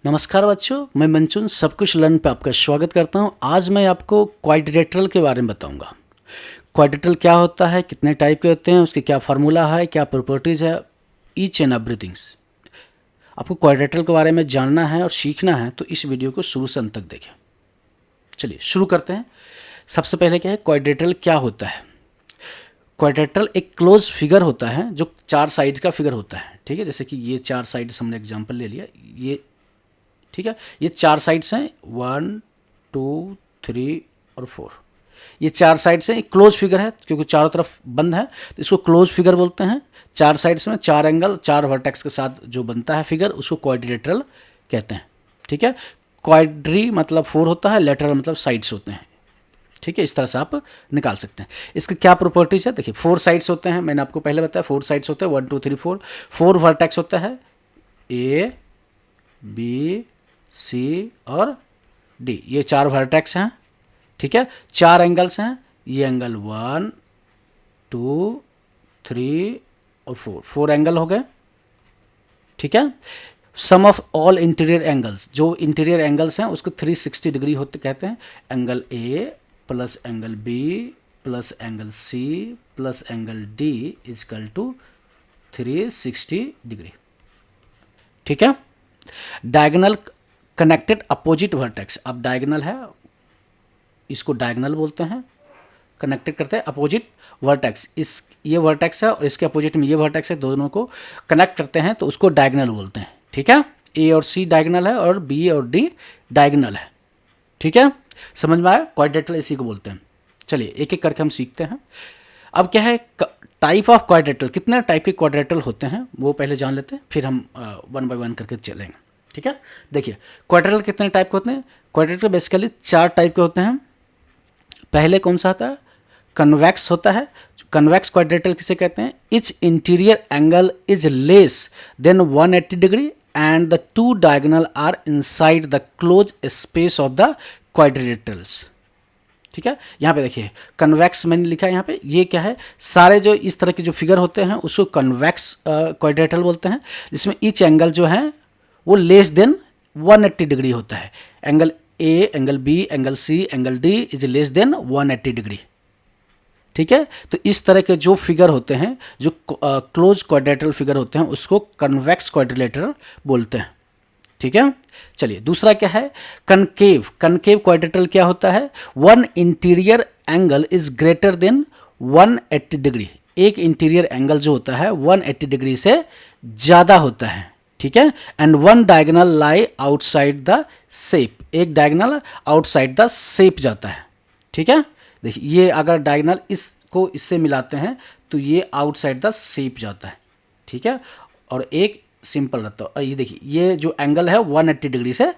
नमस्कार बच्चों, मैं मंचून सब कुछ लर्न पे आपका स्वागत करता हूं। आज मैं आपको क्वाड्रिलेटरल के बारे में बताऊंगा। क्वाड्रिलेटरल क्या होता है, कितने टाइप के होते हैं, उसके क्या फार्मूला है, क्या प्रॉपर्टीज़ है, ईच एंड एवरीथिंग्स। आपको क्वाड्रिलेटरल के बारे में जानना है और सीखना है तो इस वीडियो को शुरू से अंत तक देखें। चलिए शुरू करते हैं। सबसे पहले क्या है, क्वाड्रिलेटरल क्या होता है। क्वाड्रिलेटरल एक क्लोज फिगर होता है जो चार साइड का फिगर होता है। ठीक है, जैसे कि ये चार साइड हमने एग्जाम्पल ले लिया, ये ठीक है, ये चार साइड्स हैं 1 2 3 और 4। ये चार साइड्स हैं, एक क्लोज फिगर है क्योंकि चारों तरफ बंद है तो इसको क्लोज फिगर बोलते हैं। चार साइड्स में चार एंगल, चार वर्टेक्स के साथ जो बनता है फिगर उसको क्वाड्रिलेटरल कहते हैं। ठीक है, क्वाड्री मतलब 4 होता है, लेटरल मतलब साइड्स होते हैं। ठीक है, इस तरह से आप निकाल सकते हैं। इसके क्या प्रॉपर्टीज है, देखिए 4 साइड्स होते हैं, मैंने आपको पहले बताया 4 साइड्स होते हैं, 1 2 3 4। 4 वर्टेक्स होता है, ए बी सी और डी, ये चार वर्टेक्स हैं। ठीक है, चार एंगल्स हैं, ये एंगल 1 2 3 और 4, 4 एंगल हो गए। ठीक है, sum of all interior angles, जो इंटीरियर एंगल्स हैं उसको 360 डिग्री होते कहते हैं। Angle A plus angle B plus angle C plus angle D is equal to 360 degree. ठीक है, डायगोनल कनेक्टेड अपोजिट वर्टेक्स, अब डायगोनल है इसको डायगोनल बोलते हैं, कनेक्टेड करते हैं अपोजिट वर्टेक्स। इस ये वर्टेक्स है और इसके अपोजिट में ये वर्टेक्स है, दोनों को कनेक्ट करते हैं तो उसको डायगोनल बोलते हैं। ठीक है, ए और सी डायगोनल है और बी और डी डायगोनल है। ठीक है, समझ में आया, क्वाड्रिलेटरल इसी को बोलते हैं। चलिए एक एक करके हम सीखते हैं। अब क्या है, टाइप ऑफ क्वाड्रिलेटरल, कितने टाइप के क्वाड्रिलेटरल होते हैं वो पहले जान लेते हैं, फिर हम वन बाय वन करके चलेंगे। ठीक है, देखिए क्वाड्रिलेटरल कितने टाइप के होते हैं। क्वाड्रिलेटरल बेसिकली 4 टाइप के होते हैं। पहले कौन सा होता है, कन्वेक्स होता है। कन्वेक्स क्वाड्रिलेटरल किसे कहते हैं, each interior angle is less than 180 degree and the two diagonal are inside the close space of the quadrilaterals. ठीक है, यहाँ पे देखिए कन्वेक्स मैंने लिखा है यहाँ पे, ये क्या है, सारे जो इस तरह के जो फिगर होते हैं उसको कन्वेक्स क्वाड्रिलेटरल बोलते हैं, जिसमें ईच एंगल जो है वो लेस देन 180 डिग्री होता है। Angle A, angle B, angle C, angle D is less than 180 degree. ठीक है, तो इस तरह के जो फिगर होते हैं, जो क्लोज क्वाड्रिलेटरल फिगर होते हैं उसको कन्वेक्स क्वाड्रिलेटरल बोलते हैं। ठीक है, चलिए दूसरा क्या है, कनकेव। कनकेव क्वाड्रिलेटरल क्या होता है, one interior angle is greater than 180 degree. एक इंटीरियर एंगल जो होता है 180 डिग्री से ज़्यादा होता है। ठीक है, and one diagonal lie outside the shape, एक डायगोनल आउटसाइड द शेप जाता है। ठीक है, देखिए ये अगर डायगोनल इसको इससे मिलाते हैं तो ये आउटसाइड द शेप जाता है। ठीक है, और एक सिंपल रहता है। और ये देखिए ये जो एंगल है 180 डिग्री से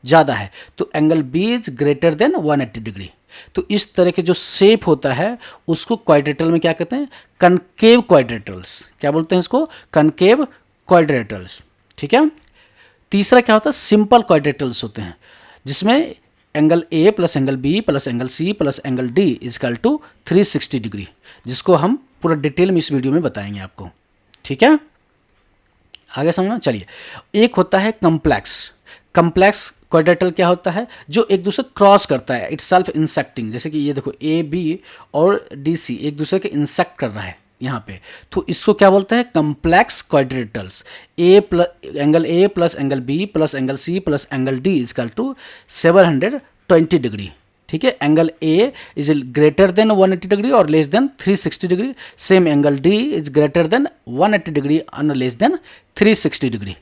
ज़्यादा है तो angle B is greater than 180 degree. तो इस तरह के जो शेप होता है उसको क्वाड्रिलेटरल में क्या कहते हैं, कनकेव क्वाड्रिलेटरल्स। क्या बोलते हैं इसको, कनकेव क्वाड्रिलेटरल्स। ठीक है, तीसरा क्या होता है, सिंपल क्वाड्रिलेटरल्स होते हैं, जिसमें angle A plus angle B plus angle C plus angle D is equal to 360 degree, जिसको हम पूरा डिटेल में इस वीडियो में बताएंगे आपको। ठीक है, आगे समझना। चलिए एक होता है कम्प्लेक्स। कम्प्लेक्स क्वाड्रिलेटरल क्या होता है, जो एक दूसरे क्रॉस करता है, इट्स सेल्फ इंसेक्टिंग। जैसे कि ये देखो ए बी और डी सी एक दूसरे के इंसेक्ट कर रहा है यहाँ पे, तो इसको क्या बोलते हैं, complex quadrilaterals. Angle A plus angle B plus angle C plus angle D is equal to 720 degree. ठीक है, angle A is greater than 180 degree और less than 360 degree. Same angle D is greater than 180 degree और less than 360 degree.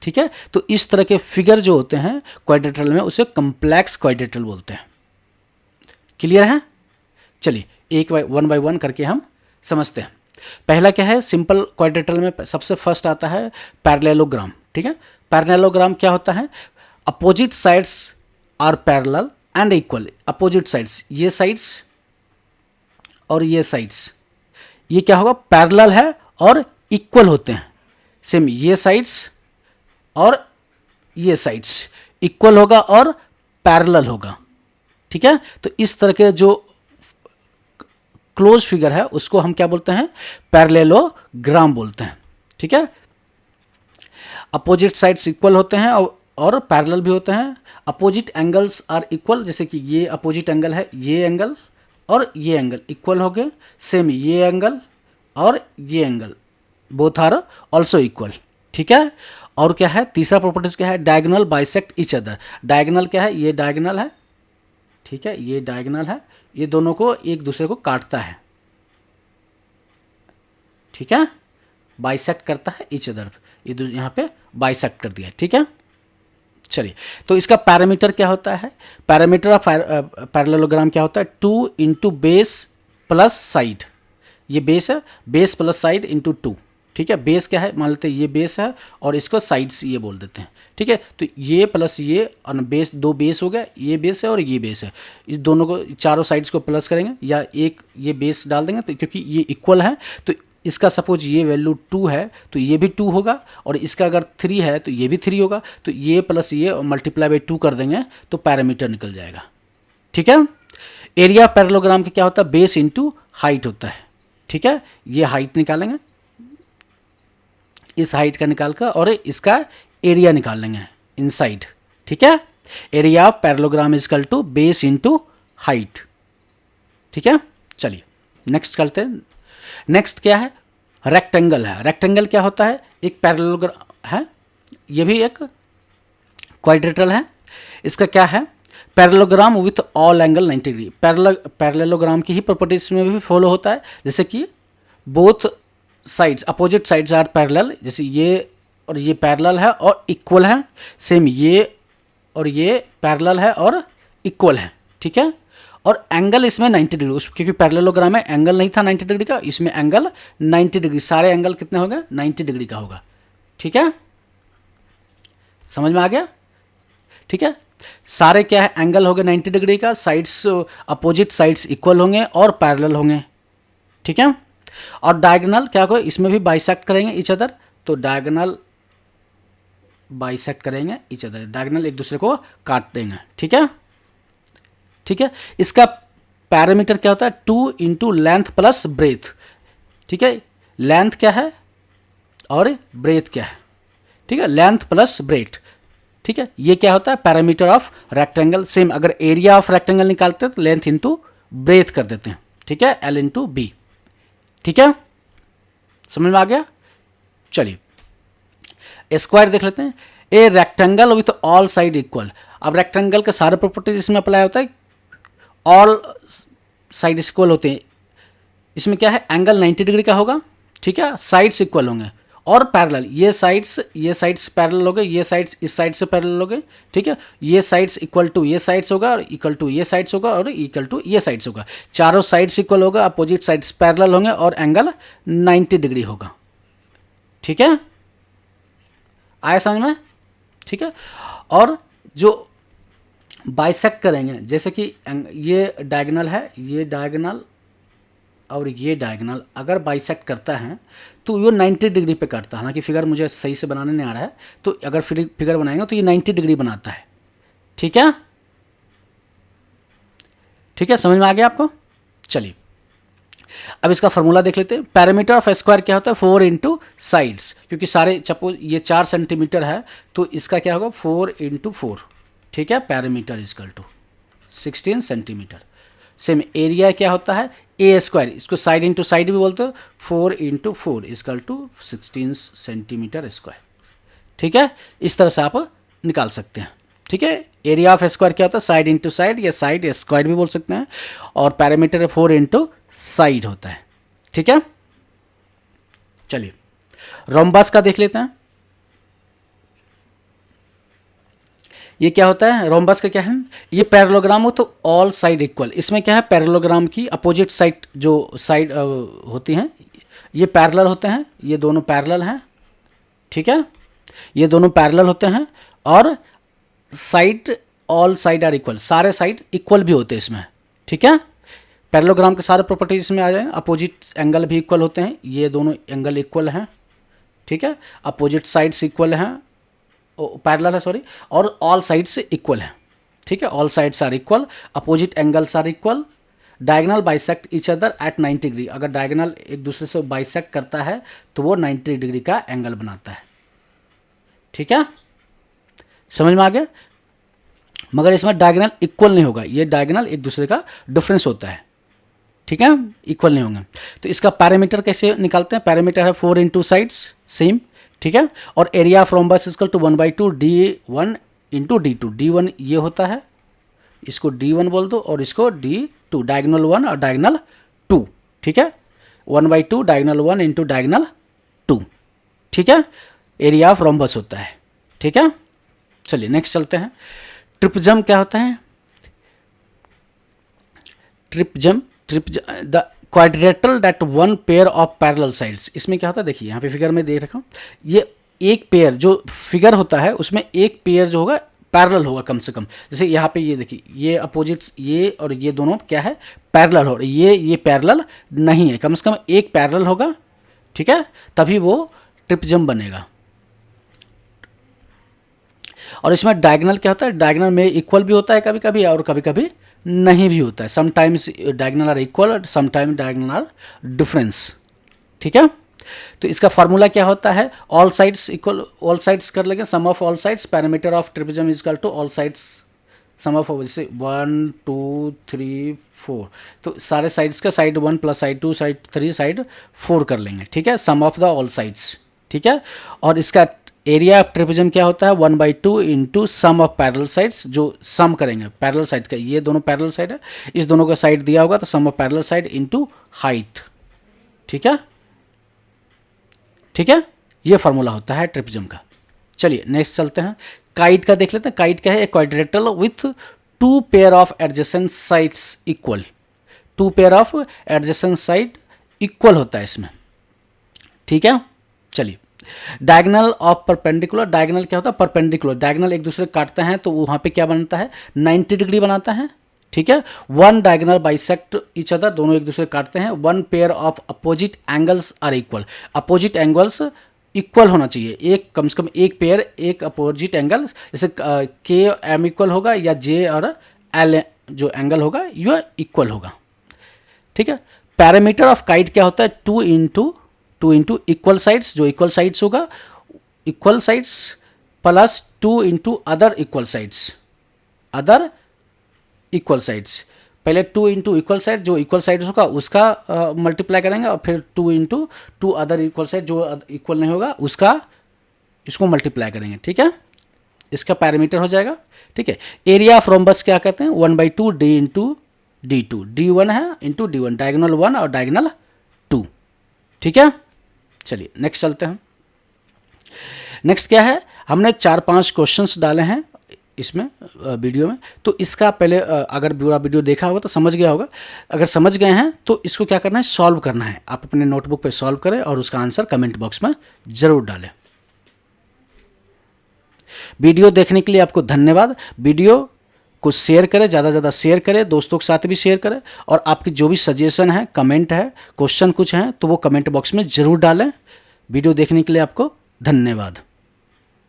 ठीक है, तो इस तरह के फिगर जो होते हैं क्वाड्रिलेटरल में उसे कम्प्लेक्स क्वाड्रिलेटरल बोलते हैं। क्लियर है, चलिए एक वन बाय वन करके हम समझते हैं। पहला क्या है, सिंपल क्वाड्रिलेटरल में सबसे फर्स्ट आता है पैरेललोग्राम। ठीक है, पैरेललोग्राम क्या होता है, opposite sides are parallel and equal. Opposite sides, ये साइड्स और ये साइड्स, ये क्या होगा, पैरेलल है और इक्वल होते हैं। सेम ये साइड्स और ये साइड्स इक्वल होगा और पैरेलल होगा। ठीक है, तो इस तरह के जो क्लोज फिगर है उसको हम क्या बोलते हैं, पैरेललोग्राम बोलते हैं। ठीक है, अपोजिट साइड्स इक्वल होते हैं और और पैरेलल भी होते हैं। अपोजिट एंगल्स आर इक्वल, जैसे कि ये अपोजिट एंगल है, ये एंगल और ये एंगल इक्वल हो गए। सेम ये एंगल और ये angle both are also equal, ठीक है। और क्या है तीसरा प्रॉपर्टीज क्या है, diagonal bisect each other. Diagonal क्या है, ये डायगोनल है, ठीक है, ये डायगोनल है, ये दोनों को एक दूसरे को काटता है, ठीक है, बाइसेक्ट करता है ईच अदर, ये यहाँ पे बाइसेक्ट कर दिया, ठीक है। चलिए, तो इसका पैरामीटर क्या होता है, पैरामीटर ऑफ पैरेललोग्राम क्या होता है, 2 इंटू बेस प्लस साइड। ये बेस है, बेस प्लस साइड इंटू 2, ठीक है। बेस क्या है, मान लेते हैं ये बेस है और इसको साइड्स ये बोल देते हैं, ठीक है। तो ये प्लस ये और बेस, दो बेस हो गया, ये बेस है और ये बेस है, इस दोनों को चारों साइड्स को प्लस करेंगे या एक ये बेस डाल देंगे, तो क्योंकि ये इक्वल है तो इसका सपोज ये वैल्यू 2 है तो ये भी 2 होगा, और इसका अगर 3 है तो ये भी 3 होगा, तो ये प्लस ये मल्टीप्लाई बाई 2 कर देंगे तो पैरामीटर निकल जाएगा, ठीक है। एरिया पैरेललोग्राम का क्या होता है, बेस इंटू हाइट होता है, ठीक है। ये हाइट निकालेंगे, इस हाइट का निकाल कर और इसका एरिया निकाल लेंगे इनसाइड, ठीक है। Area of parallelogram is equal to base into height, ठीक है। चलिए नेक्स्ट करते हैं। नेक्स्ट क्या है, रेक्टेंगल है। रेक्टेंगल क्या होता है, एक पैरेललोग्राम है, ये भी एक क्वाड्रेटल है। इसका क्या है, parallelogram with all angle 90 degree. Parallelogram की ही प्रॉपर्टीज में भी फॉलो होता है, जैसे कि both sides opposite sides are parallel, जैसे ये और ये पैरेलल है और इक्वल है। सेम ये और ये पैरेलल है और इक्वल है, ठीक है। और एंगल इसमें 90 डिग्री, उस क्योंकि पैरेललोग्राम में एंगल नहीं था 90 डिग्री का, इसमें एंगल 90 डिग्री, सारे एंगल कितने हो गए 90 डिग्री का होगा, ठीक है। समझ में आ गया, ठीक है। सारे क्या है एंगल हो गए 90 डिग्री का, साइड्स अपोजिट साइड्स इक्वल होंगे और पैरेलल होंगे, ठीक है। और डायगोनल क्या होगा, इसमें भी बाइसेक्ट करेंगे ईच अदर, तो डायगोनल बाइसेक्ट करेंगे ईच अदर, डायगोनल एक दूसरे को काट देंगे, ठीक है, ठीक है। इसका पैरामीटर क्या होता है, 2 इंटू लेंथ प्लस ब्रेथ, ठीक है। लेंथ क्या है और ब्रेथ क्या है, ठीक है, लेंथ प्लस ब्रेथ, ठीक है। ये क्या होता है, पैरामीटर ऑफ रेक्टेंगल। सेम अगर एरिया ऑफ रेक्टेंगल निकालते हैं तो लेंथ इंटू ब्रेथ कर देते हैं, ठीक है, L इंटू बी, ठीक है। समझ में आ गया। चलिए स्क्वायर देख लेते हैं। A rectangle with all side equal. अब रेक्टेंगल के सारे प्रॉपर्टीज इसमें अप्लाई होता है, ऑल साइड इक्वल होते हैं। इसमें क्या है, एंगल 90 डिग्री का होगा, ठीक है, साइड्स इक्वल होंगे और पैरेलल, ये साइड्स पैरेलल हो गए, ये साइड्स इस साइड से पैरेलल हो गए, ठीक है। ये साइड्स इक्वल टू ये साइड्स होगा और इक्वल टू ये साइड्स होगा और इक्वल टू ये साइड्स होगा, चारों साइड्स इक्वल होगा, अपोजिट साइड्स पैरेलल होंगे और एंगल 90 डिग्री होगा, ठीक है। आया समझ में, ठीक है। और जो बाइसेक्ट करेंगे, जैसे कि ये डायगोनल है, ये डायगोनल और ये डायगोनल अगर बाइसेक्ट करता है तो ये 90 डिग्री पे काटता है। हालांकि फिगर मुझे सही से बनाने नहीं आ रहा है, तो अगर फिगर बनाएंगे तो ये 90 डिग्री बनाता है, ठीक है, ठीक है। समझ में आ गया आपको। चलिए अब इसका फॉर्मूला देख लेते हैं। पैरामीटर ऑफ स्क्वायर क्या होता है, 4 इंटू साइड्स, क्योंकि सारे सपोज ये 4 सेंटीमीटर है तो इसका क्या होगा 4 इंटू 4, ठीक है। Parameter is equal to 16 centimetre. Same area क्या होता है, ए स्क्वायर, इसको साइड इंटू साइड भी बोलते हो, 4 into 4 is equal to 16 centimetre square, ठीक है। इस तरह से आप निकाल सकते हैं, ठीक है। एरिया ऑफ स्क्वायर क्या होता है, साइड इंटू साइड या साइड स्क्वायर भी बोल सकते हैं, और पैरामीटर 4 इंटू साइड होता है, ठीक है। चलिए रोम्बस का देख लेते हैं। ये क्या होता है, रोम्बस का क्या है, ये पैरेललोग्राम हो तो ऑल साइड इक्वल। इसमें क्या है, पैरेललोग्राम की अपोजिट साइड जो साइड होती हैं ये पैरेलल होते हैं, ये दोनों पैरेलल हैं, ठीक है, ये दोनों पैरेलल होते हैं और side all side are equal, सारे साइड इक्वल भी होते हैं इसमें, ठीक है। पैरेललोग्राम के सारे प्रॉपर्टीज इसमें आ जाएंगे। अपोजिट एंगल भी इक्वल होते हैं, ये दोनों एंगल इक्वल हैं, ठीक है। अपोजिट साइड्स इक्वल हैं, पैरेलल है सॉरी, और ऑल साइड्स इक्वल है, ठीक है। All sides are equal, opposite angles are equal, diagonal bisect each other at 90 degree. अगर डायगोनल एक दूसरे से बाइसेक्ट करता है तो वो 90 डिग्री का एंगल बनाता है, ठीक है। समझ में आ गया। मगर इसमें डायगोनल इक्वल नहीं होगा, ये डायगोनल एक दूसरे का डिफरेंस होता है, ठीक है, इक्वल नहीं होंगे। तो इसका पैरामीटर कैसे निकालते हैं, पैरामीटर है 4 इंटू साइड्स सेम, ठीक है, और area of rhombus equal to 1/2 D1 into D2। D1 ये होता है, इसको D1 बोल दो और इसको D2, डायगोनल 1 और डायगोनल 2, ठीक है, 1/2 डायगोनल 1 इंटू डायगोनल 2, ठीक है, एरिया ऑफ रोम्बस होता है, ठीक है। चलिए नेक्स्ट चलते हैं। ट्रिपजम क्या होता है, trapezium the quadrilateral that one pair of parallel sides. इसमें क्या होता है, देखिए यहाँ पे फिगर में देख रखा हूँ, ये एक पेयर जो फिगर होता है उसमें एक पेयर जो होगा पैरेलल होगा कम से कम। जैसे यहाँ पे ये देखिए, ये अपोजिट्स, ये और ये दोनों क्या है, पैरेलल हो रही है, ये पैरेलल नहीं है, कम से कम एक पैरेलल होगा, ठीक है, तभी वो ट्रिपजम बनेगा। और इसमें डायगोनल क्या होता है, डायगोनल में इक्वल भी होता है कभी कभी और कभी कभी नहीं भी होता है। Sometimes diagonal are equal, sometimes diagonal are difference, ठीक है। तो इसका फार्मूला क्या होता है, all sides equal, all sides कर लेंगे, sum of all sides, perimeter of trapezium is equal to all sides sum of, जैसे 1 2 3 4, तो सारे साइड्स का साइड 1 प्लस साइड 2 साइड 3 साइड 4 कर लेंगे, ठीक है, sum of the all sides, ठीक है। और इसका एरिया ऑफ ट्रिपजम क्या होता है, 1/2 into sum of parallel sides, जो सम करेंगे पैरेलल साइड का, ये दोनों पैरेलल साइड है, इस दोनों का साइड दिया होगा तो sum of parallel side into height, ठीक है, ठीक है, ये फार्मूला होता है ट्रिपजम का। चलिए नेक्स्ट चलते हैं, काइट का देख लेते हैं। काइट क्या है, a quadrilateral with 2 pair of adjacent sides equal, 2 pair of adjacent side equal होता है इसमें, ठीक है। चलिए डायगोनल ऑफ परपेंडिकुलर, डायगोनल क्या होता है, परपेंडिकुलर, डायगोनल एक दूसरे काटते हैं तो वहाँ पे क्या बनता है, 90 डिग्री बनाता है, ठीक है। One diagonal bisect each other, दोनों एक दूसरे काटते हैं। One pair of opposite angles are equal, opposite angles equal होना चाहिए, एक कम से कम एक पेयर, एक अपोजिट एंगल, जैसे के एम इक्वल होगा या जे और एल जो एंगल होगा यह इक्वल होगा, ठीक है। पैरामीटर ऑफ काइट क्या होता है, 2 इंटू इक्वल साइड्स, जो इक्वल साइड्स होगा, equal sides plus 2 into other equal sides, other equal sides, पहले 2 इंटू इक्वल साइड, जो इक्वल साइड्स होगा उसका मल्टीप्लाई करेंगे और फिर 2 इंटू 2 अदर इक्वल साइड, जो इक्वल नहीं होगा उसका, इसको मल्टीप्लाई करेंगे, ठीक है, इसका पैरामीटर हो जाएगा, ठीक है। एरिया ऑफ रोम्बस क्या कहते हैं, 1/2 डी इंटू D2, D1 है इंटू D1, डायगोनल 1 और डायगोनल 2, ठीक है। चलिए नेक्स्ट चलते हैं। नेक्स्ट क्या है, हमने 4-5 क्वेश्चंस डाले हैं इसमें वीडियो में, तो इसका पहले अगर पूरा वीडियो देखा होगा तो समझ गया होगा। अगर समझ गए हैं तो इसको क्या करना है, सॉल्व करना है, आप अपने नोटबुक पे सॉल्व करें और उसका आंसर कमेंट बॉक्स में ज़रूर डालें। वीडियो देखने के लिए आपको धन्यवाद। वीडियो को शेयर करें, ज़्यादा से ज़्यादा शेयर करें, दोस्तों के साथ भी शेयर करें, और आपकी जो भी सजेशन है, कमेंट है, क्वेश्चन कुछ हैं तो वो कमेंट बॉक्स में ज़रूर डालें। वीडियो देखने के लिए आपको धन्यवाद।